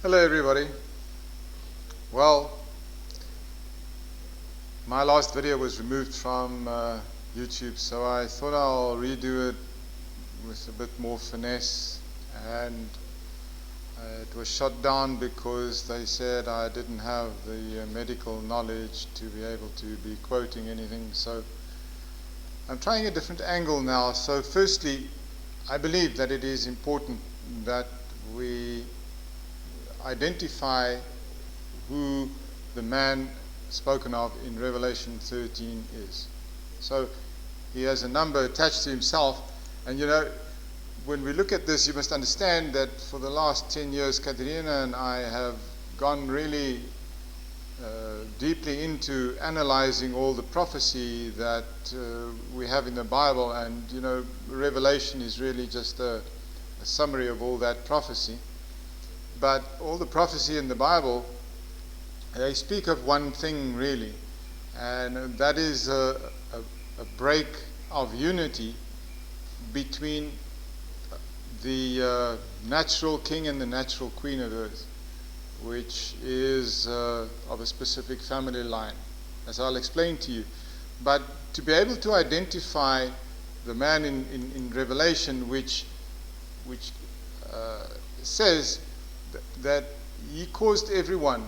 Hello everybody. Well, my last video was removed from YouTube, so I thought I'll redo it with a bit more finesse, and it was shut down because they said I didn't have the medical knowledge to be able to be quoting anything. So I'm trying a different angle now. So firstly, I believe that it is important that we identify who the man spoken of in Revelation 13 is. So he has a number attached to himself, and when we look at this, you must understand that for the last 10 years, Katerina and I have gone really deeply into analyzing all the prophecy that we have in the Bible, and Revelation is really just a summary of all that prophecy. But all the prophecy in the Bible, they speak of one thing really, and that is a break of unity between the natural king and the natural queen of earth, which is of a specific family line, as I'll explain to you. But to be able to identify the man in Revelation, which says that he caused everyone,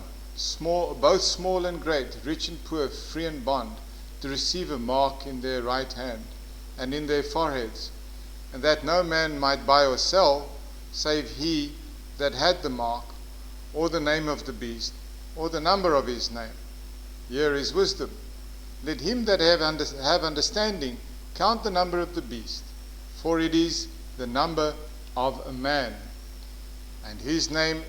both small and great, rich and poor, free and bond, to receive a mark in their right hand and in their foreheads, and that no man might buy or sell save he that had the mark, or the name of the beast, or the number of his name. Here is wisdom. Let him that have understanding count the number of the beast, for it is the number of a man, and his number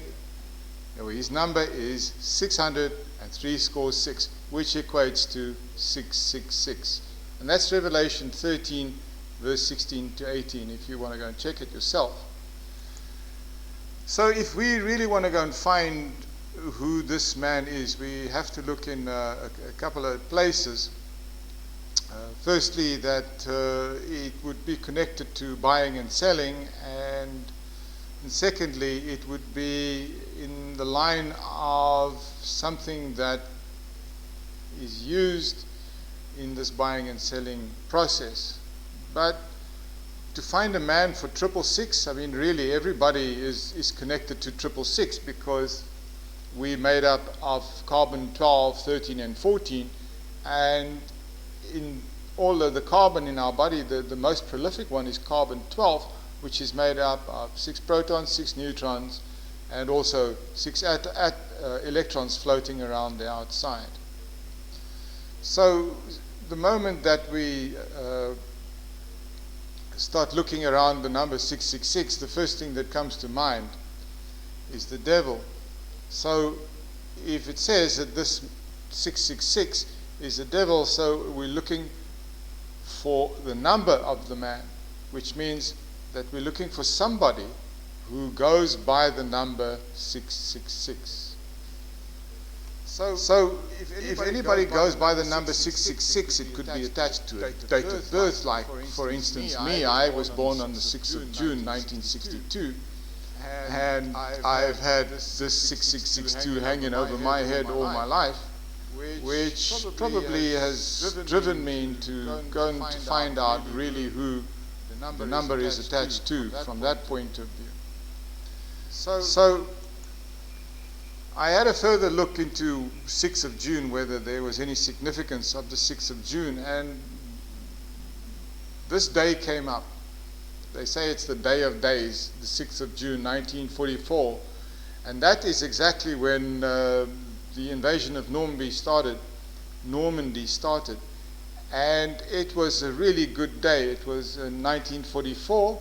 is 666, which equates to 666. And that's Revelation 13, verse 16 to 18, if you want to go and check it yourself. So if we really want to go and find who this man is, we have to look in a couple of places. Firstly, that it would be connected to buying and selling, and secondly, it would be in the line of something that is used in this buying and selling process. But to find a man for 666, I mean, really everybody is connected to 666, because we're made up of carbon 12, 13, and 14, and in all of the carbon in our body, the most prolific one is carbon 12, which is made up of 6 protons, 6 neutrons, and also 6 electrons floating around the outside. So the moment that we start looking around the number 666, the first thing that comes to mind is the devil. So if it says that this 666 is the devil, so we're looking for the number of the man, which means that we're looking for somebody who goes by the number 666. So if anybody goes by the number 666, it could be attached to a date of birth. Like, for instance, me, I was born on the 6th of June, 1962, and I've had this 6662 hanging over my head all my life, which probably has driven me into going to find out really who the number is attached to from that point of view. So I had a further look into 6th of June, whether there was any significance of the 6th of June, and this day came up. They say it's the day of days, the 6th of June, 1944, and that is exactly when the invasion of Normandy started, and it was a really good day. It was 1944,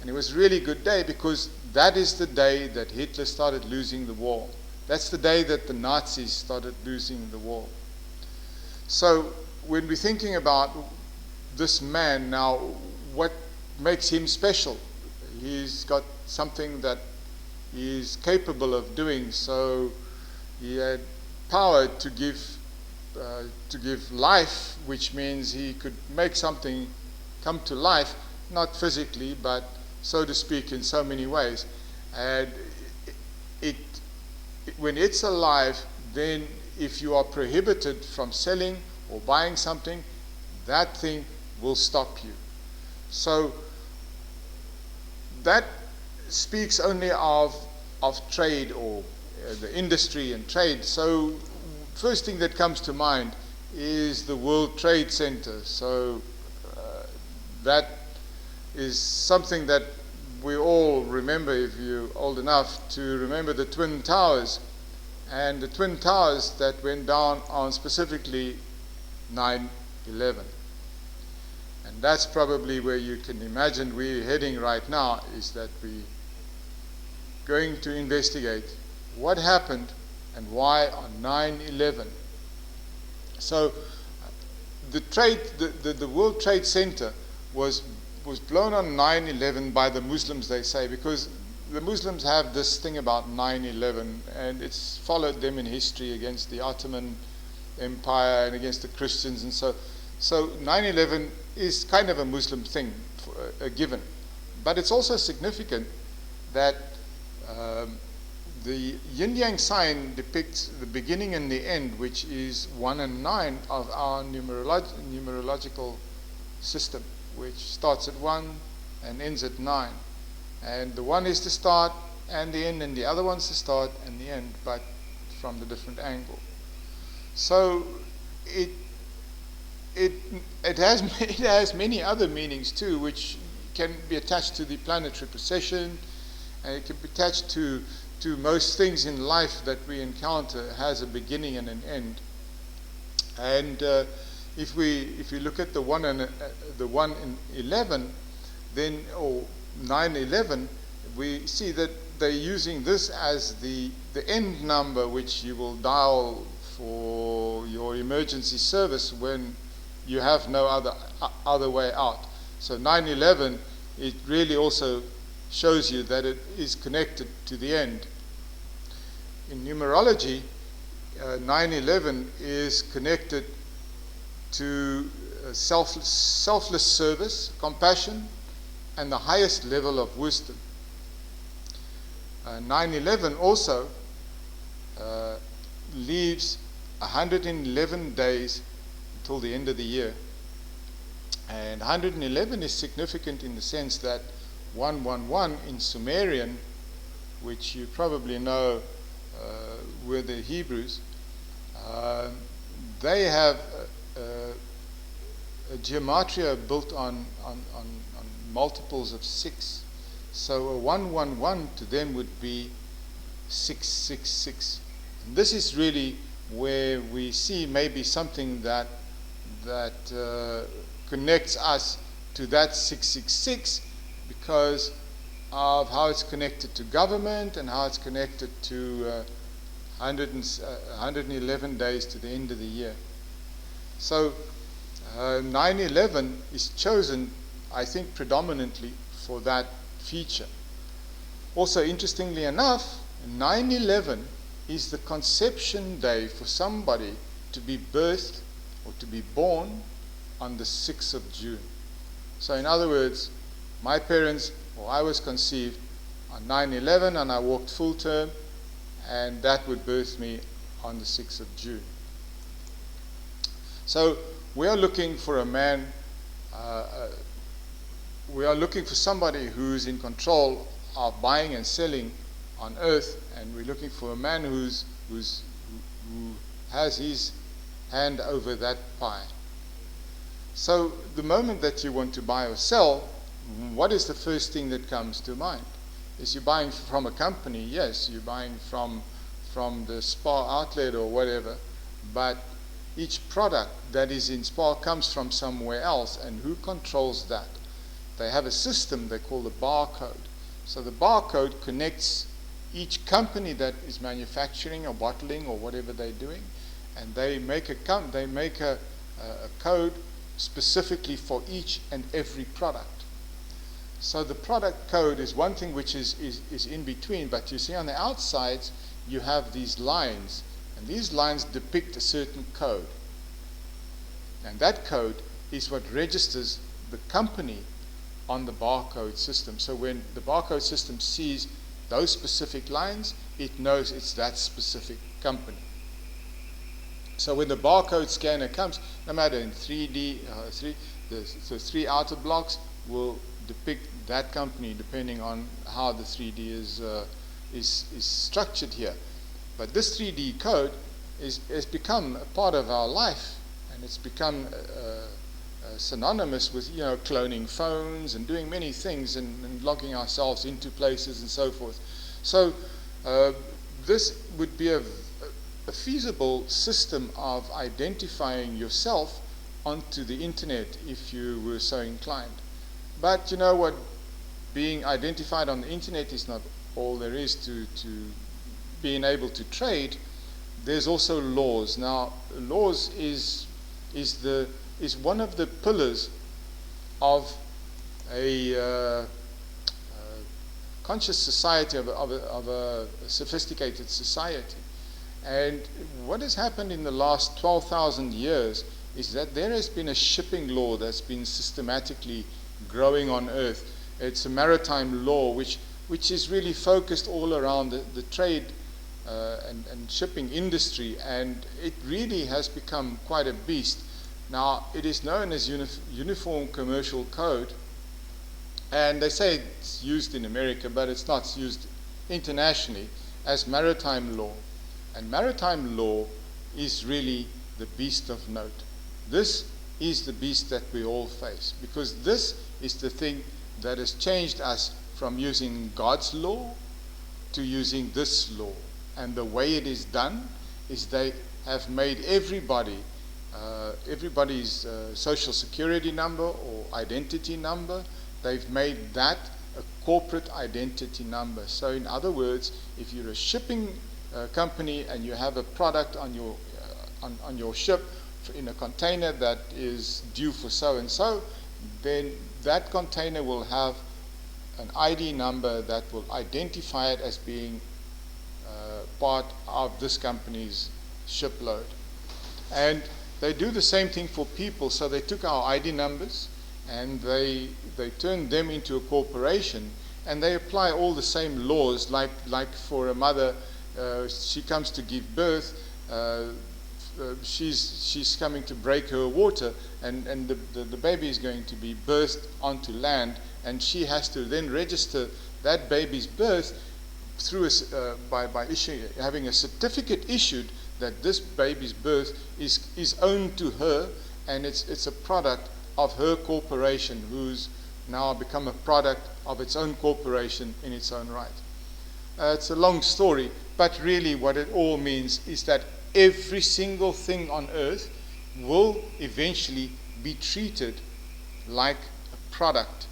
and it was a really good day because that is the day that Hitler started losing the war. That's the day that the Nazis started losing the war. So when we're thinking about this man now, what makes him special? He's got something that he's capable of doing. So he had power to give life, which means he could make something come to life, not physically, but so to speak, in so many ways. And it when it's alive, then if you are prohibited from selling or buying something, that thing will stop you. So that speaks only of trade, or the industry and trade. So first thing that comes to mind is the World Trade Center. So that is something that we all remember, if you're old enough to remember the Twin Towers, and the Twin Towers that went down on specifically 9/11. And that's probably where you can imagine we're heading right now, is that we're going to investigate what happened and why on 9/11. So the World Trade Center was blown on 9/11 by the Muslims, they say, because the Muslims have this thing about 9/11, and it's followed them in history against the Ottoman Empire and against the Christians, and so 9/11 is kind of a Muslim thing, a given. But it's also significant that the yin-yang sign depicts the beginning and the end, which is 1 and 9 of our numerological system, which starts at 1 and ends at 9. And the 1 is the start and the end, and the other one's the start and the end, but from the different angle. So it has many other meanings too, which can be attached to the planetary precession, and it can be attached to most things in life that we encounter. Has a beginning and an end. And if we look at the 1 and the 1 in 11, then, or 9/11, we see that they're using this as the end number which you will dial for your emergency service when you have no other way out. So 9/11, it really also shows you that it is connected to the end. In numerology, 9/11 is connected to selfless service, compassion, and the highest level of wisdom. 9/11 also leaves 111 days until the end of the year. And 111 is significant in the sense that 111 in Sumerian, which you probably know were the Hebrews, they have a gematria built on multiples of 6. So a 111 to them would be 666. And this is really where we see maybe something that connects us to that 666, because of how it's connected to government and how it's connected to 111 days to the end of the year. So 9/11 is chosen, I think, predominantly for that feature. Also, interestingly enough, 9/11 is the conception day for somebody to be birthed or to be born on the 6th of June. So in other words, my parents, or I was conceived on 9/11, and I walked full term, and that would birth me on the 6th of June. So we are looking for a man, we are looking for somebody who's in control of buying and selling on earth, and we're looking for a man who has his hand over that pie. So the moment that you want to buy or sell, what is the first thing that comes to mind? Is you're buying from a company? Yes, you're buying from the Spar outlet or whatever, but each product that is in Spar comes from somewhere else, and who controls that? They have a system they call the barcode. So the barcode connects each company that is manufacturing or bottling or whatever they're doing, and they make a code specifically for each and every product. So the product code is one thing which is in between, but you see on the outsides you have these lines, and these lines depict a certain code. And that code is what registers the company on the barcode system. So when the barcode system sees those specific lines, it knows it's that specific company. So when the barcode scanner comes, no matter in 3D, the 3 outer blocks will depict that company depending on how the 3D is structured here. But this 3D code has become a part of our life, and it's become synonymous with cloning phones and doing many things and logging ourselves into places and so forth. So this would be a feasible system of identifying yourself onto the internet if you were so inclined. But you know what? Being identified on the internet is not all there is to being able to trade. There's also laws. Now, laws is one of the pillars of a conscious society, of a sophisticated society. And what has happened in the last 12,000 years is that there has been a shipping law that's been systematically growing on Earth. It's a maritime law which is really focused all around the trade and shipping industry, and it really has become quite a beast. Now, it is known as Uniform Commercial Code, and they say it's used in America, but it's not used internationally as maritime law. And maritime law is really the beast of note. This is the beast that we all face, because this is the thing that has changed us from using God's law to using this law. And the way it is done is they have made everybody's social security number or identity number, they've made that a corporate identity number. So in other words, if you're a shipping company and you have a product on your ship in a container that is due for so and so, then that container will have an ID number that will identify it as being part of this company's shipload. And they do the same thing for people. So they took our ID numbers and they turned them into a corporation, and they apply all the same laws. Like for a mother, she comes to give birth, she's coming to break her water, and the baby is going to be birthed onto land, and she has to then register that baby's birth through by having a certificate issued that this baby's birth is owned to her, and it's a product of her corporation, who's now become a product of its own corporation in its own right. It's a long story, but really what it all means is that every single thing on earth will eventually be treated like a product.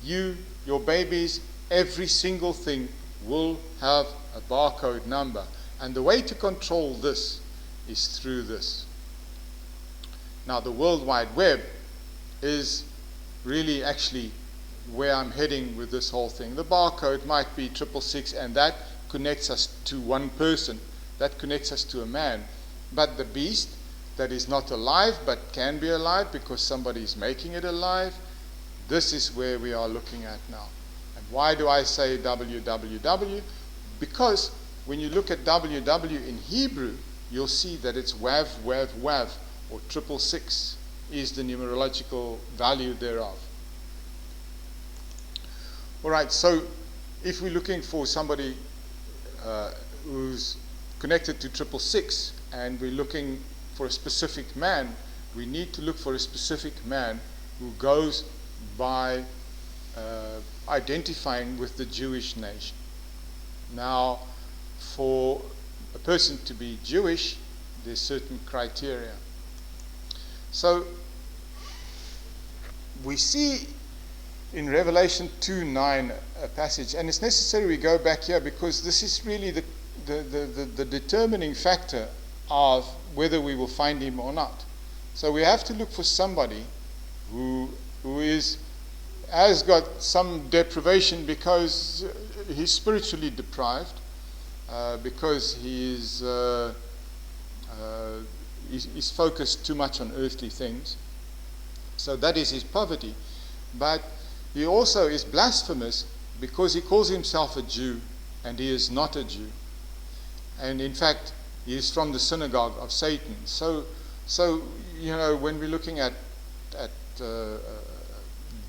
Your babies, every single thing will have a barcode number. And the way to control this is through this. Now, the World Wide Web is really actually where I'm heading with this whole thing. The barcode might be 666, and that connects us to one person. That connects us to a man. But the beast that is not alive but can be alive because somebody is making it alive, this is where we are looking at now. And why do I say www? Because when you look at www in Hebrew, you'll see that it's wav, wav, wav, or 666 is the numerological value thereof. All right, so if we're looking for somebody who's connected to 666 and we're looking for a specific man, we need to look for a specific man who goes by identifying with the Jewish nation. Now, for a person to be Jewish, there's certain criteria. So we see in Revelation 2:9 a passage, and it's necessary we go back here because this is really the determining factor of whether we will find him or not. So we have to look for somebody who has got some deprivation because he's spiritually deprived, because he's focused too much on earthly things. So that is his poverty. But he also is blasphemous because he calls himself a Jew and he is not a Jew. And in fact, he is from the synagogue of Satan. So when we're looking at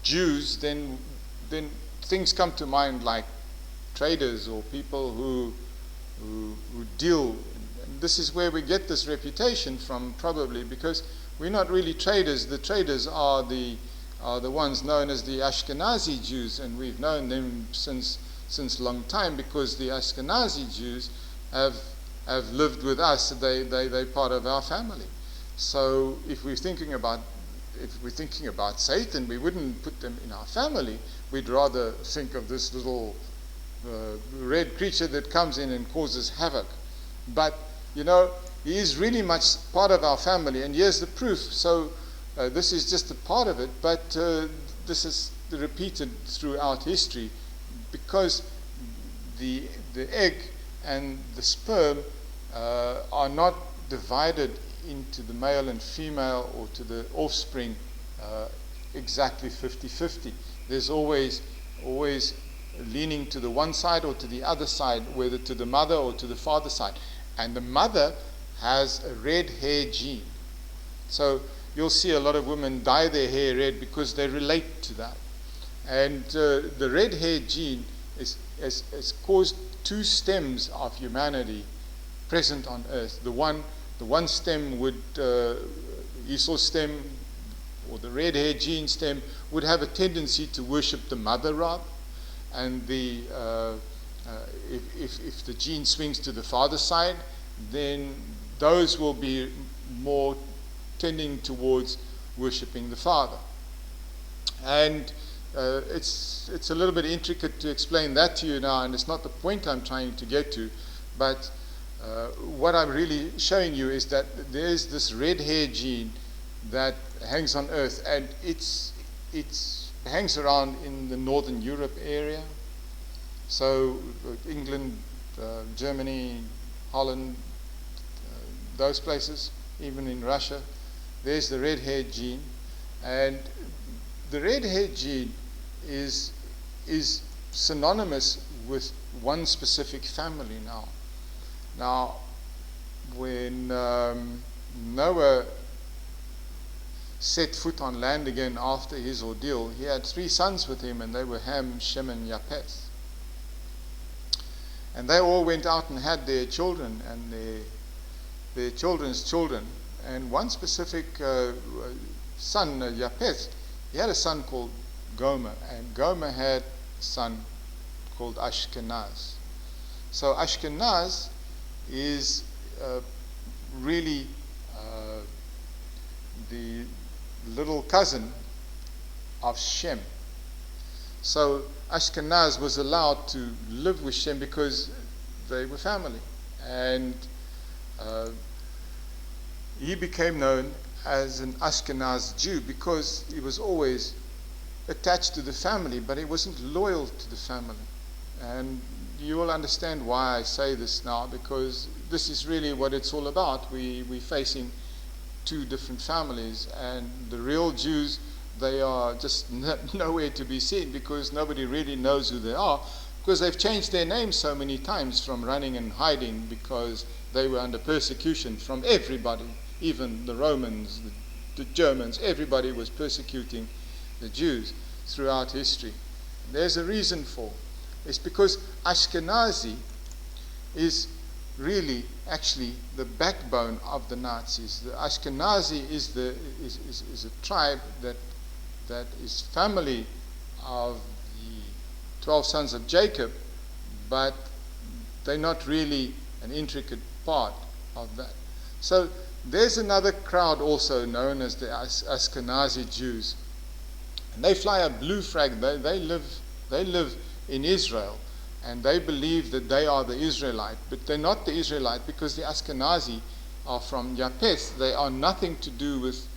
Jews, then things come to mind like traders or people who deal. And this is where we get this reputation from, probably because we're not really traders. The traders are the ones known as the Ashkenazi Jews, and we've known them since long time, because the Ashkenazi Jews have lived with us. They're part of our family. So if we're thinking about Satan, we wouldn't put them in our family. We'd rather think of this little red creature that comes in and causes havoc. But he is really much part of our family, and here's the proof. So this is just a part of it, but this is repeated throughout history, because the egg and the sperm are not divided into the male and female, or to the offspring exactly 50-50. There's always leaning to the one side or to the other side, whether to the mother or to the father side. And the mother has a red hair gene. So you'll see a lot of women dye their hair red because they relate to that. And the red hair gene has caused two stems of humanity present on earth. The one stem would, Esau stem, or the red hair gene stem, would have a tendency to worship the mother rather. And if the gene swings to the father side, then those will be more tending towards worshipping the father. And it's a little bit intricate to explain that to you now, and it's not the point I'm trying to get to, but what I'm really showing you is that there's this red hair gene that hangs on earth, and it's hangs around in the Northern Europe area. So England, Germany, Holland, those places, even in Russia, there's the red hair gene. And the red hair gene is synonymous with one specific family now. Now, when Noah set foot on land again after his ordeal, he had 3 sons with him, and they were Ham, Shem, and Japheth. And they all went out and had their children and their children's children. And one specific son, Japheth, he had a son called Gomer, and Gomer had a son called Ashkenaz. So Ashkenaz is really the little cousin of Shem. So Ashkenaz was allowed to live with Shem because they were family. And he became known as an Ashkenaz Jew because he was always attached to the family, but he wasn't loyal to the family. And you will understand why I say this now, because this is really what it's all about. We're facing 2 different families, and the real Jews, they are just nowhere to be seen, because nobody really knows who they are, because they've changed their names so many times from running and hiding, because they were under persecution from everybody, even the Romans, the Germans. Everybody was persecuting the Jews throughout history. There's a reason for. It's because Ashkenazi is really actually the backbone of the Nazis. The Ashkenazi is a tribe that is family of the 12 sons of Jacob, but they're not really an intricate part of that. So there's another crowd also known as the Ashkenazi Jews, and they fly a blue flag. They live in Israel, and they believe that they are the Israelite, but they're not the Israelite, because the Ashkenazi are from Japheth. They are nothing to do with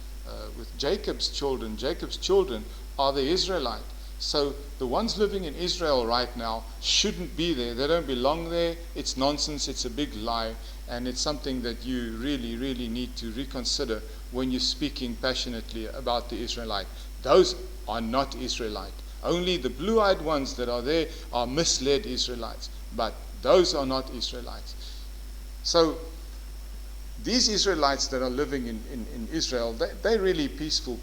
Jacob's children. Jacob's children are the Israelite. So the ones living in Israel right now shouldn't be there. They don't belong there. It's nonsense. It's a big lie, and it's something that you really, really need to reconsider when you're speaking passionately about the Israelite. Those are not Israelite. Only the blue-eyed ones that are there are misled Israelites, but those are not Israelites. So these Israelites that are living in Israel, they're really peaceful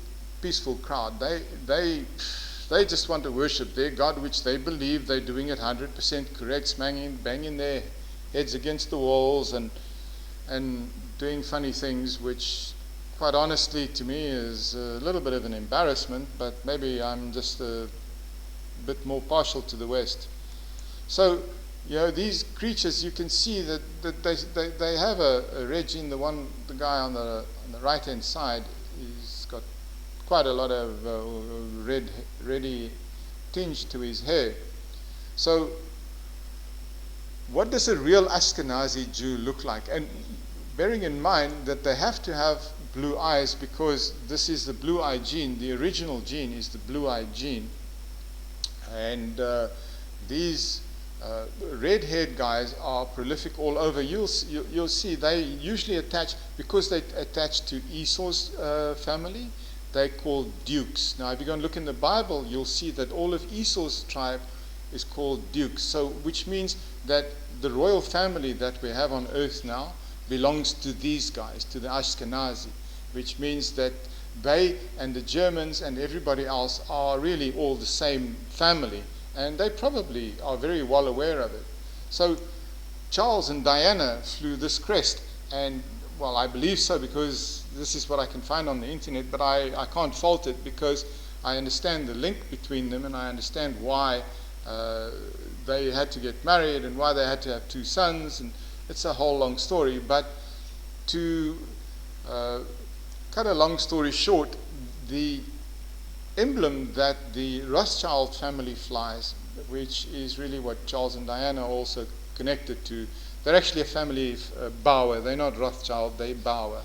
crowd. They just want to worship their God, which they believe they're doing it 100% correct, banging their heads against the walls and doing funny things, which quite honestly to me is a little bit of an embarrassment, but maybe I'm just a bit more partial to the West. So, these creatures, you can see that they have a regime. The guy on the right hand side, he's got quite a lot of reddy tinge to his hair. So what does a real Ashkenazi Jew look like? And bearing in mind that they have to have blue eyes, because this is the blue eye gene. The original gene is the blue eye gene. And these red-haired guys are prolific all over. You'll see they usually attach, because they attach to Esau's family, they're called dukes. Now, if you go and look in the Bible, you'll see that all of Esau's tribe is called dukes. So, which means that the royal family that we have on earth now belongs to these guys, to the Ashkenazi, which means that they and the Germans and everybody else are really all the same family. And they probably are very well aware of it. So Charles and Diana flew this crest, and well, I believe so, because this is what I can find on the internet, but I can't fault it, because I understand the link between them, and I understand why they had to get married and why they had to have 2 sons, and it's a whole long story. But to cut a long story short, the emblem that the Rothschild family flies, which is really what Charles and Diana are also connected to. They're actually a family Bauer. They're not Rothschild, they're Bauer.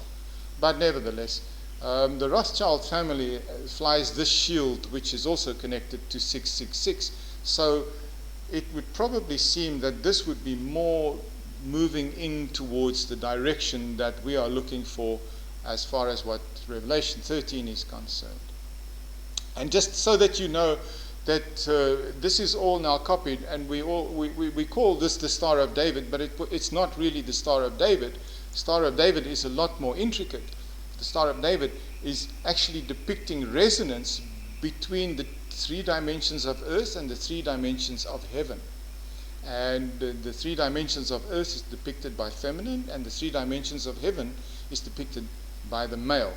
But nevertheless, the Rothschild family flies this shield, which is also connected to 666. So it would probably seem that this would be more moving in towards the direction that we are looking for as far as what Revelation 13 is concerned. And just so that you know that this is all now copied, and we call this the Star of David, but it's not really the Star of David. The Star of David is a lot more intricate. The Star of David is actually depicting resonance between the 3 dimensions of earth and the 3 dimensions of heaven. And the 3 dimensions of earth is depicted by feminine, and the 3 dimensions of heaven is depicted by the male.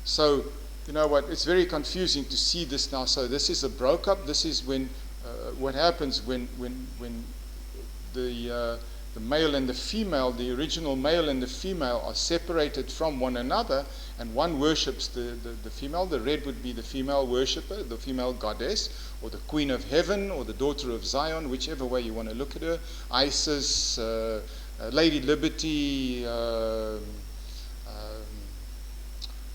So, you know what, it's very confusing to see this now. So this is a broke up. This is when what happens when the male and the female, the original male and the female, are separated from one another, and one worships the female. The red would be the female worshipper, the female goddess, or the queen of heaven, or the daughter of Zion, whichever way you want to look at her. Isis, Lady Liberty,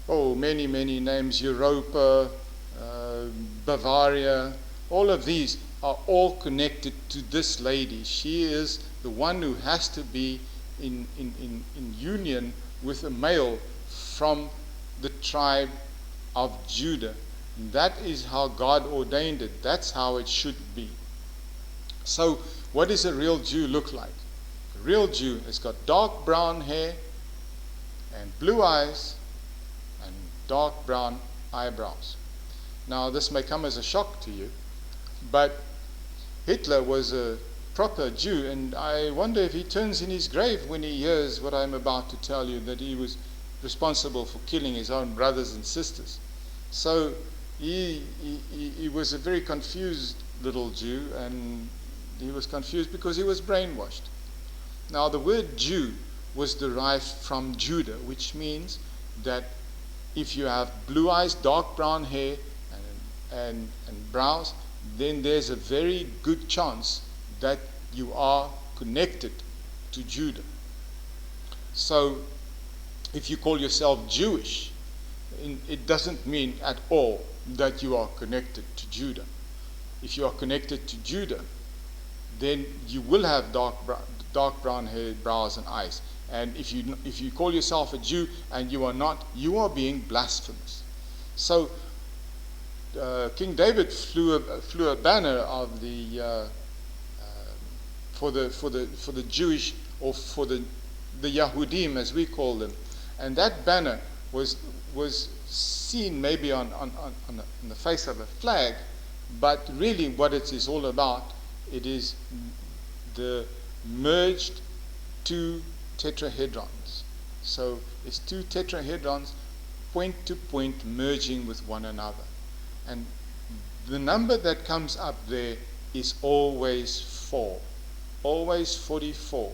many names, Europa, Bavaria. All of these are all connected to this lady. She is the one who has to be in union with a male from the tribe of Judah. And that is how God ordained it. That's how it should be. So what does a real Jew look like? A real Jew has got dark brown hair and blue eyes and dark brown eyebrows. Now, this may come as a shock to you, but Hitler was a proper Jew, and I wonder if he turns in his grave when he hears what I'm about to tell you, that he was responsible for killing his own brothers and sisters. So he was a very confused little Jew, and he was confused because he was brainwashed. Now, the word Jew was derived from Judah, which means that if you have blue eyes, dark brown hair, and brows, then there's a very good chance that you are connected to Judah. So if you call yourself Jewish, it doesn't mean at all that you are connected to Judah. If you are connected to Judah, then you will have dark brown hair, brows, and eyes. And if you call yourself a Jew and you are not, you are being blasphemous. So King David flew a banner of the for the Jewish, or for the the Yahudim, as we call them. And that banner was seen maybe on the face of a flag, but really what it is all about, it is the merged two tetrahedrons. So it's two tetrahedrons point to point merging with one another. And the number that comes up there is always 4. Always 44.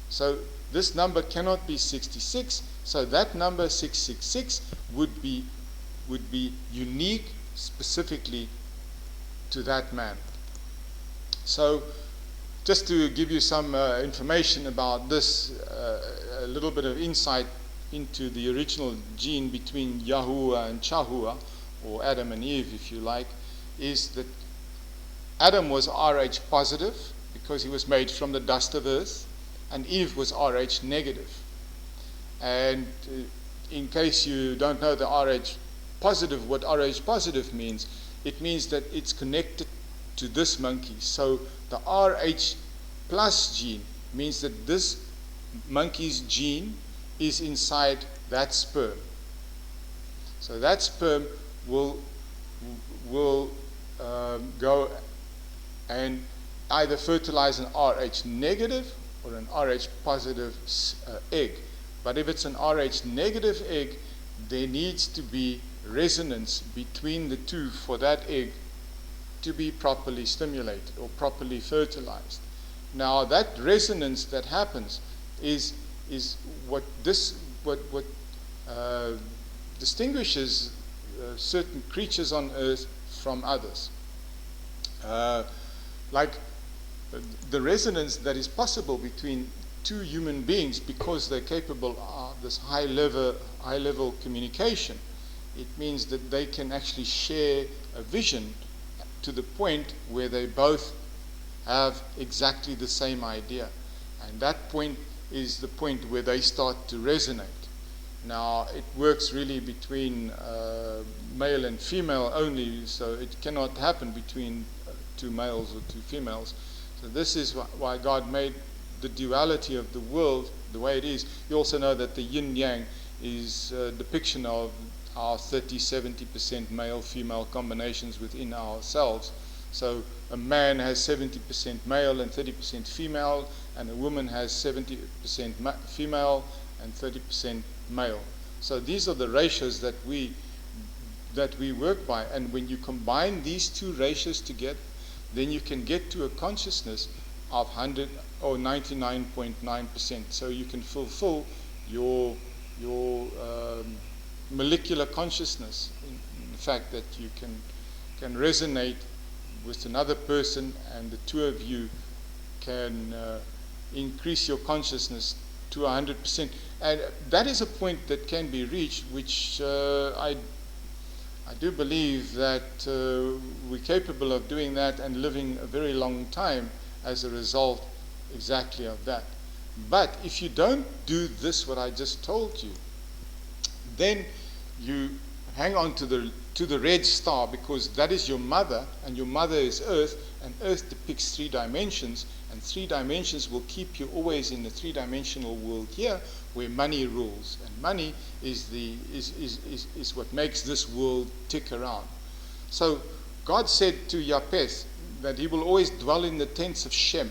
So this number cannot be 66. So that number 666 would be unique specifically to that man. So just to give you some information about this, a little bit of insight into the original gene between Yahuwah and Chahuwah, or Adam and Eve if you like, is that Adam was Rh positive because he was made from the dust of earth, and Eve was Rh negative. And in case you don't know the Rh positive, what Rh positive means, it means that it's connected to this monkey. So the Rh plus gene means that this monkey's gene is inside that sperm. So that sperm will go and either fertilize an Rh negative or an Rh positive egg. But if it's an Rh negative egg, there needs to be resonance between the two for that egg to be properly stimulated or properly fertilized. Now that resonance that happens is what distinguishes certain creatures on earth from others. Like the resonance that is possible between two human beings, because they're capable of this high level communication, it means that they can actually share a vision to the point where they both have exactly the same idea. And that point is the point where they start to resonate. Now, it works really between male and female only, so it cannot happen between two males or two females. So this is why God made the duality of the world the way it is. You also know that the yin-yang is a depiction of our 30-70% male-female combinations within ourselves. So a man has 70% male and 30% female, and a woman has 70% female and 30% male. So these are the ratios that we work by, and when you combine these two ratios together, then you can get to a consciousness of 100 or 99.9%. So you can fulfill your molecular consciousness, in the fact that you can resonate with another person, and the two of you can increase your consciousness to 100%. And that is a point that can be reached, which I do believe that we're capable of doing that and living a very long time as a result exactly of that. But if you don't do this, what I just told you, then you hang on to the red star, because that is your mother, and your mother is Earth, and Earth depicts 3 dimensions, and 3 dimensions will keep you always in the 3-dimensional world here, where money rules, and money is what makes this world tick around. So God said to Japheth that he will always dwell in the tents of Shem,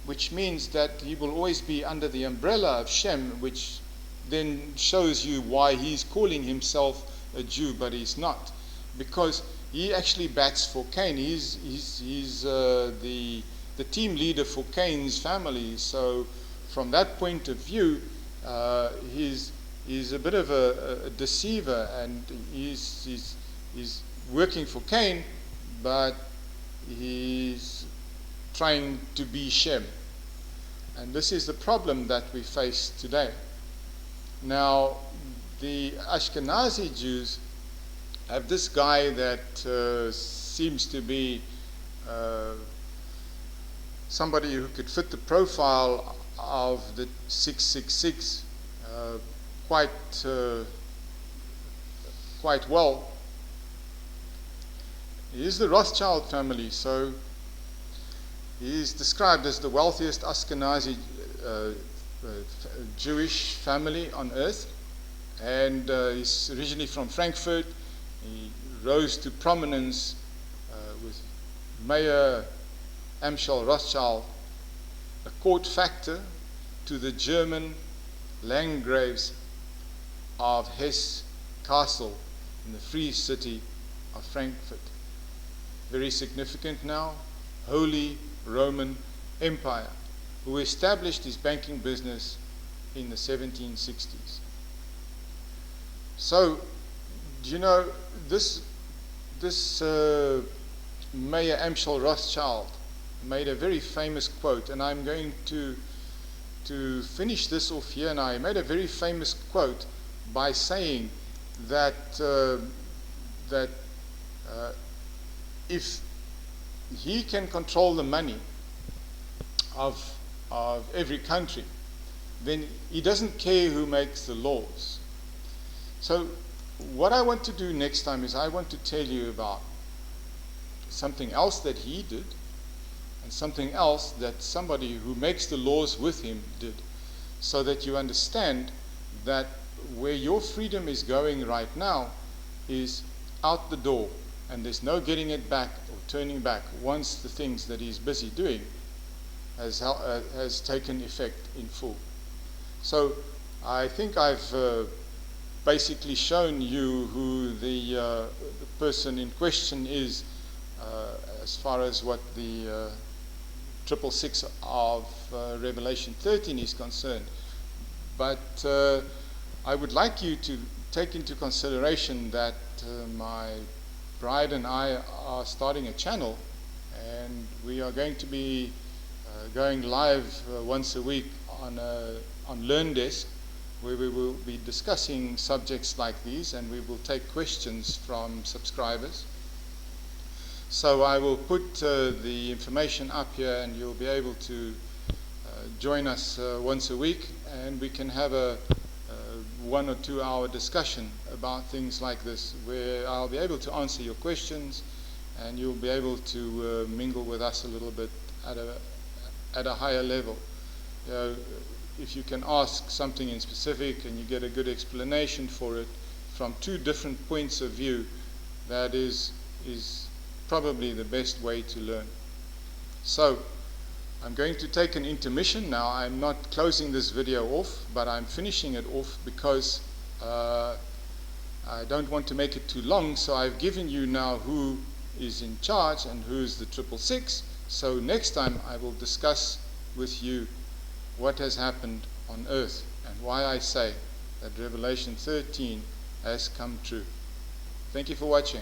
which means that he will always be under the umbrella of Shem, which then shows you why he's calling himself a Jew, but he's not, because he actually bats for Cain. He's the team leader for Cain's family. So from that point of view, he's a bit of a deceiver, and he's working for Cain, but he's trying to be Shem. And this is the problem that we face today. Now, the Ashkenazi Jews have this guy that seems to be somebody who could fit the profile of the 666 quite well. He is the Rothschild family, so he is described as the wealthiest Ashkenazi Jewish family on earth, and he's originally from Frankfurt. He rose to prominence with Mayer Amschel Rothschild, a court factor to the German Landgraves of Hesse Castle in the free city of Frankfurt. Very significant now, Holy Roman Empire, who established his banking business in the 1760s. So, you know, this Mayer Amschel Rothschild made a very famous quote, and I'm going to finish this off here. And I made a very famous quote by saying that if he can control the money of every country, then he doesn't care who makes the laws. So what I want to do next time is I want to tell you about something else that he did, and something else that somebody who makes the laws with him did, so that you understand that where your freedom is going right now is out the door, and there's no getting it back or turning back once the things that he's busy doing has taken effect in full. So I think I've basically shown you who the person in question is as far as what the 666 of Revelation 13 is concerned. But I would like you to take into consideration that my bride and I are starting a channel, and we are going to be going live once a week on LearnDesk, where we will be discussing subjects like these, and we will take questions from subscribers. So I will put the information up here, and you'll be able to join us once a week, and we can have a 1 or 2 hour discussion about things like this, where I'll be able to answer your questions, and you'll be able to mingle with us a little bit at a higher level. You know, if you can ask something in specific and you get a good explanation for it from 2 different points of view, that is probably the best way to learn. So I'm going to take an intermission now. I'm not closing this video off, but I'm finishing it off because I don't want to make it too long. So I've given you now who is in charge and who's the 666. So next time I will discuss with you what has happened on earth and why I say that Revelation 13 has come true. Thank you for watching.